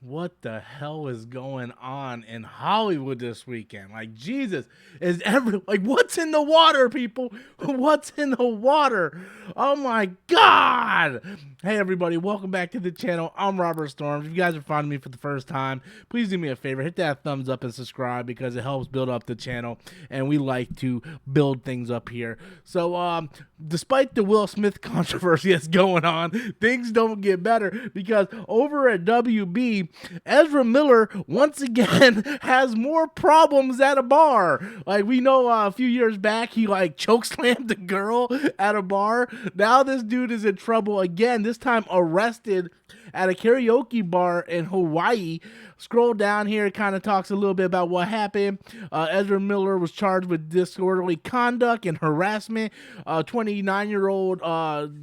What the hell is going on in Hollywood this weekend? Like, Jesus, what's in the water, people? What's in the water? Oh my God. Hey, everybody, welcome back to the channel. I'm Robert Storms. If you guys are finding me for the first time, please do me a favor, hit that thumbs up and subscribe because it helps build up the channel, and we like to build things up here. So, despite the Will Smith controversy that's going on, things don't get better because over at WB, Ezra Miller once again has more problems at a bar. Like, we know a few years back he chokeslammed a girl at a bar. Now this dude is in trouble again, this time arrested at a karaoke bar in Hawaii. Scroll down here, it kind of talks a little bit about what happened. Ezra Miller was charged with disorderly conduct and harassment. 29-year-old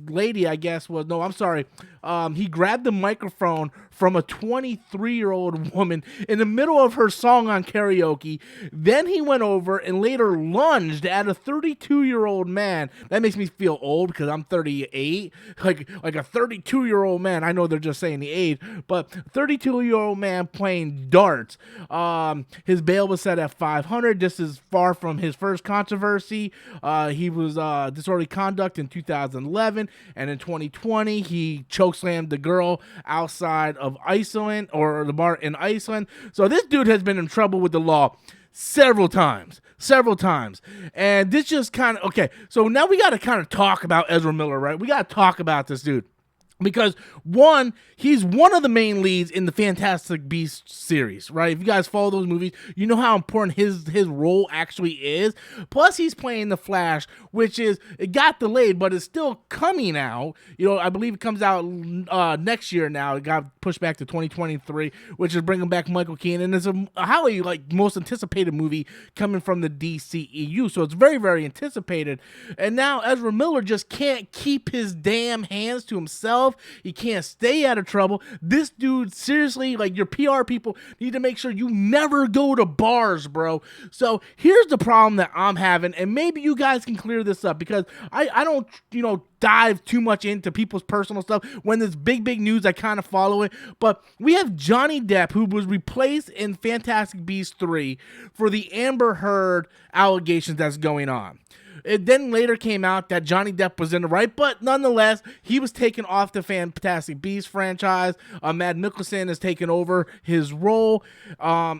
lady, I guess, was, no, I'm sorry. He grabbed the microphone from a 23-year-old woman in the middle of her song on karaoke. Then he went over and later lunged at a 32-year-old man. That makes me feel old because I'm 38. Like a 32-year-old man. I know they're just saying the age, but 32-year-old man playing darts. His bail was set at $500. This is far from his first controversy. He was disorderly conduct in 2011, and in 2020 he chokeslammed the girl outside of Iceland, or the bar in Iceland. So this dude has been in trouble with the law several times. And this just kind of, okay, so now we got to kind of talk about Ezra Miller, right? We got to talk about this dude. Because, one, he's one of the main leads in the Fantastic Beasts series, right? If you guys follow those movies, you know how important his role actually is. Plus, he's playing The Flash, which is, it got delayed, but it's still coming out. You know, I believe it comes out next year now. It got pushed back to 2023, which is bringing back Michael Keaton. And it's a highly, most anticipated movie coming from the DCEU. So it's very, very anticipated. And now Ezra Miller just can't keep his damn hands to himself. He can't stay out of trouble. This dude, seriously, your PR people need to make sure you never go to bars, bro. So here's the problem that I'm having, and maybe you guys can clear this up because I don't, dive too much into people's personal stuff. When there's big news, I kind of follow it. But we have Johnny Depp, who was replaced in Fantastic Beasts 3 for the Amber Heard allegations that's going on. It then later came out that Johnny Depp was in the right, but nonetheless, he was taken off the Fantastic Beasts franchise. Matt Mikkelsen has taken over his role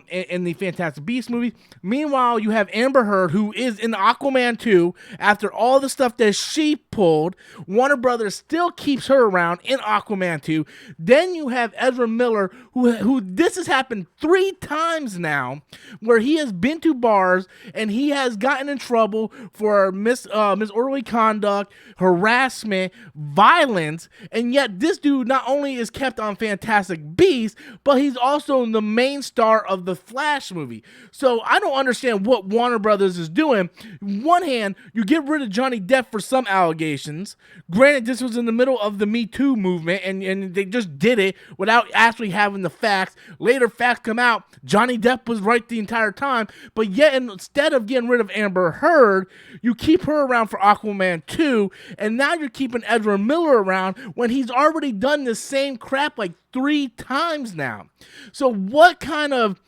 in the Fantastic Beasts movie. Meanwhile, you have Amber Heard, who is in Aquaman 2. After all the stuff that she pulled, Warner Brothers still keeps her around in Aquaman 2. Then you have Ezra Miller, who this has happened 3 times now, where he has been to bars and he has gotten in trouble for disorderly conduct, harassment, violence, and yet this dude not only is kept on Fantastic Beasts, but he's also the main star of the Flash movie. So I don't understand what Warner Brothers is doing. One hand, you get rid of Johnny Depp for some allegations. Granted, this was in the middle of the Me Too movement, and they just did it without actually having the facts. Later, facts come out, Johnny Depp was right the entire time, but yet instead of getting rid of Amber Heard, you keep her around for Aquaman 2, and now you're keeping Ezra Miller around when he's already done the same crap 3 times now. So what kind of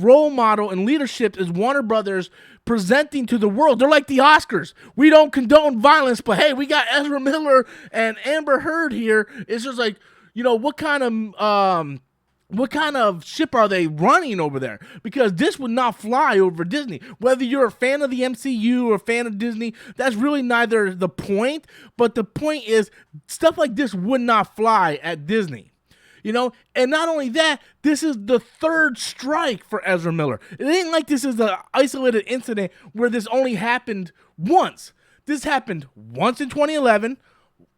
role model and leadership is Warner Brothers presenting to the world? They're like the Oscars. We don't condone violence, but hey, we got Ezra Miller and Amber Heard here. It's just what kind of ship are they running over there? Because this would not fly over Disney. Whether you're a fan of the MCU or a fan of Disney, that's really neither the point. But the point is, stuff like this would not fly at Disney. And not only that, this is the 3rd strike for Ezra Miller. It ain't like this is an isolated incident where this only happened once. This happened once in 2011,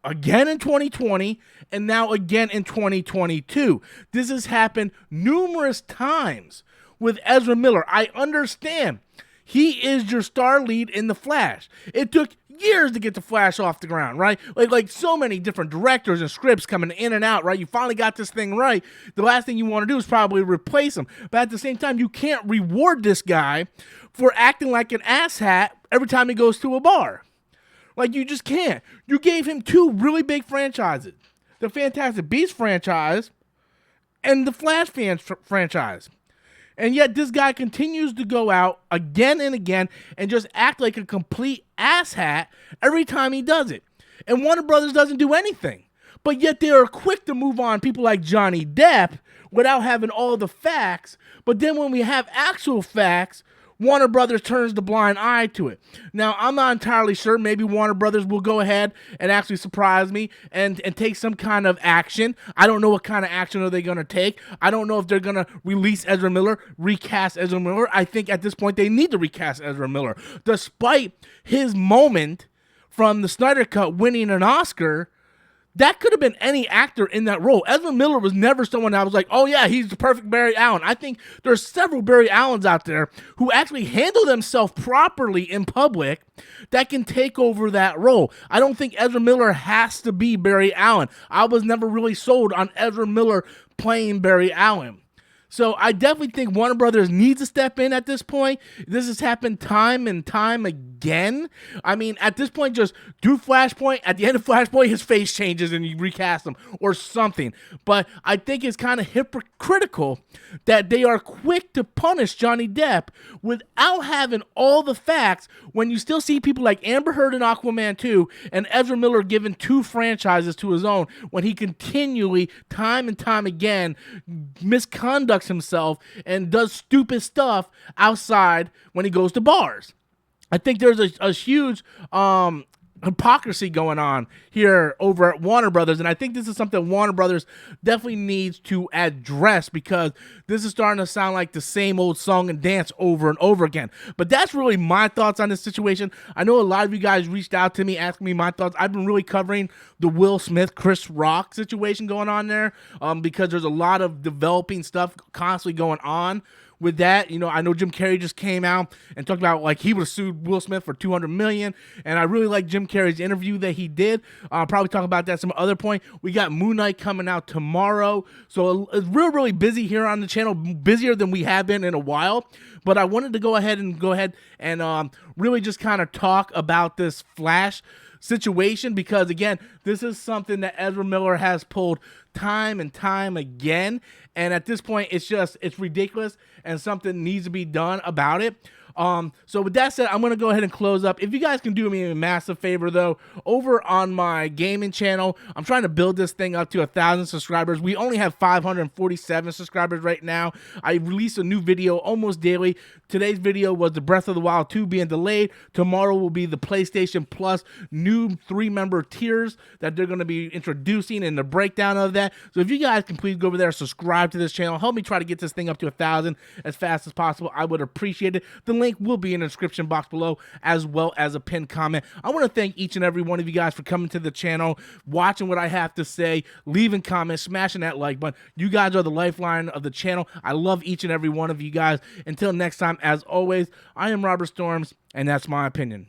again in 2020, and now again in 2022. This has happened numerous times with Ezra Miller. I understand. He is your star lead in The Flash. It took years to get The Flash off the ground, right? Like so many different directors and scripts coming in and out, right? You finally got this thing right. The last thing you want to do is probably replace him. But at the same time, you can't reward this guy for acting like an asshat every time he goes to a bar. You just can't. You gave him 2 really big franchises. The Fantastic Beasts franchise and the Flash franchise. And yet this guy continues to go out again and again and just act like a complete asshat every time he does it. And Warner Brothers doesn't do anything. But yet they are quick to move on people like Johnny Depp without having all the facts. But then when we have actual facts, Warner Brothers turns the blind eye to it. Now, I'm not entirely sure. Maybe Warner Brothers will go ahead and actually surprise me and take some kind of action. I don't know what kind of action are they going to take. I don't know if they're going to release Ezra Miller, recast Ezra Miller. I think at this point they need to recast Ezra Miller. Despite his moment from the Snyder Cut winning an Oscar, that could have been any actor in that role. Ezra Miller was never someone I was like, oh yeah, he's the perfect Barry Allen. I think there's several Barry Allens out there who actually handle themselves properly in public that can take over that role. I don't think Ezra Miller has to be Barry Allen. I was never really sold on Ezra Miller playing Barry Allen. So I definitely think Warner Brothers needs to step in at this point. This has happened time and time again. I mean, at this point, just do Flashpoint. At the end of Flashpoint, his face changes and you recast him or something. But I think it's kind of hypocritical that they are quick to punish Johnny Depp without having all the facts when you still see people like Amber Heard in Aquaman 2 and Ezra Miller given 2 franchises to his own when he continually, time and time again, misconducts himself and does stupid stuff outside when he goes to bars. I think there's a huge hypocrisy going on here over at Warner Brothers, and I think this is something Warner Brothers definitely needs to address because this is starting to sound like the same old song and dance over and over again. But that's really my thoughts on this situation. I know a lot of you guys reached out to me asking me my thoughts. I've been really covering the Will Smith, Chris Rock situation going on there because there's a lot of developing stuff constantly going on with that. You know, I know Jim Carrey just came out and talked about like he would have sued Will Smith for $200 million, and I really like Jim Carrey's interview that he did. I'll probably talk about that some other point. We got Moon Knight coming out tomorrow, so it's really busy here on the channel, busier than we have been in a while. But I wanted to go ahead and really just kind of talk about this Flash situation because, again, this is something that Ezra Miller has pulled time and time again, and at this point it's ridiculous and something needs to be done about it. So with that said, I'm going to go ahead and close up. If you guys can do me a massive favor, though, over on my gaming channel, I'm trying to build this thing up to 1,000 subscribers. We only have 547 subscribers right now. I release a new video almost daily. Today's video was the Breath of the Wild 2 being delayed. Tomorrow will be the PlayStation Plus new 3-member tiers that they're going to be introducing and the breakdown of that. So if you guys can please go over there, subscribe to this channel, help me try to get this thing up to 1,000 as fast as possible. I would appreciate it. The link will be in the description box below as well as a pinned comment. I want to thank each and every one of you guys for coming to the channel, watching what I have to say, leaving comments, smashing that like button. You guys are the lifeline of the channel. I love each and every one of you guys. Until next time, as always, I am Robert Storms, and that's my opinion.